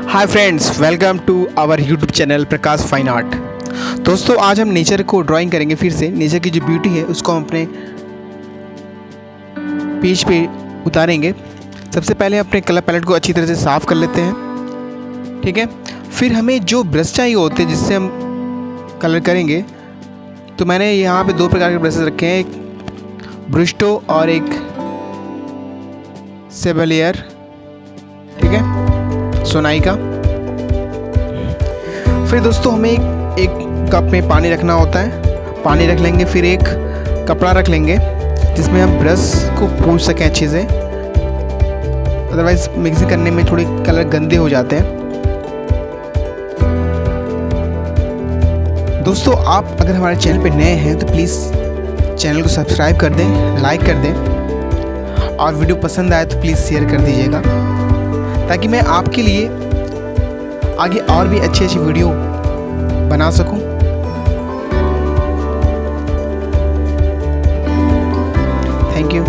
Hi friends, welcome to our YouTube channel Prakash fine art. दोस्तों, आज हम नेचर को ड्राइंग करेंगे। फिर से नेचर की जो ब्यूटी है उसको हम अपने पेज पे उतारेंगे। सबसे पहले अपने कलर पैलेट को अच्छी तरह से साफ़ कर लेते हैं, ठीक है। फिर हमें जो ब्रश चाहिए होते हैं जिससे हम कलर करेंगे, तो मैंने यहाँ पे दो प्रकार के ब्रशेस रखे हैं, एक ब्रिस्टो और एक सेवलियर, ठीक है, सोनाई का। फिर दोस्तों हमें एक कप में पानी रखना होता है। पानी रख लेंगे, फिर एक कपड़ा रख लेंगे जिसमें हम ब्रश को पोंछ सकें अच्छे से, अदरवाइज़ मिक्सिंग करने में थोड़े कलर गंदे हो जाते हैं। दोस्तों, आप अगर हमारे चैनल पे नए हैं तो प्लीज़ चैनल को सब्सक्राइब कर दें, लाइक कर दें, और वीडियो पसंद आए तो प्लीज़ शेयर कर दीजिएगा, ताकि मैं आपके लिए आगे और भी अच्छी अच्छी वीडियो बना सकूं। Thank you.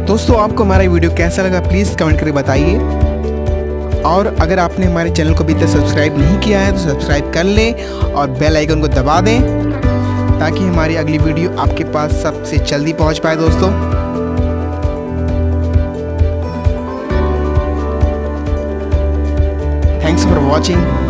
दोस्तों आपको हमारा वीडियो कैसा लगा प्लीज़ कमेंट करके बताइए, और अगर आपने हमारे चैनल को अभी तक सब्सक्राइब नहीं किया है तो सब्सक्राइब कर लें और बेल आइकन को दबा दें ताकि हमारी अगली वीडियो आपके पास सबसे जल्दी पहुंच पाए दोस्तों। Thanks for watching.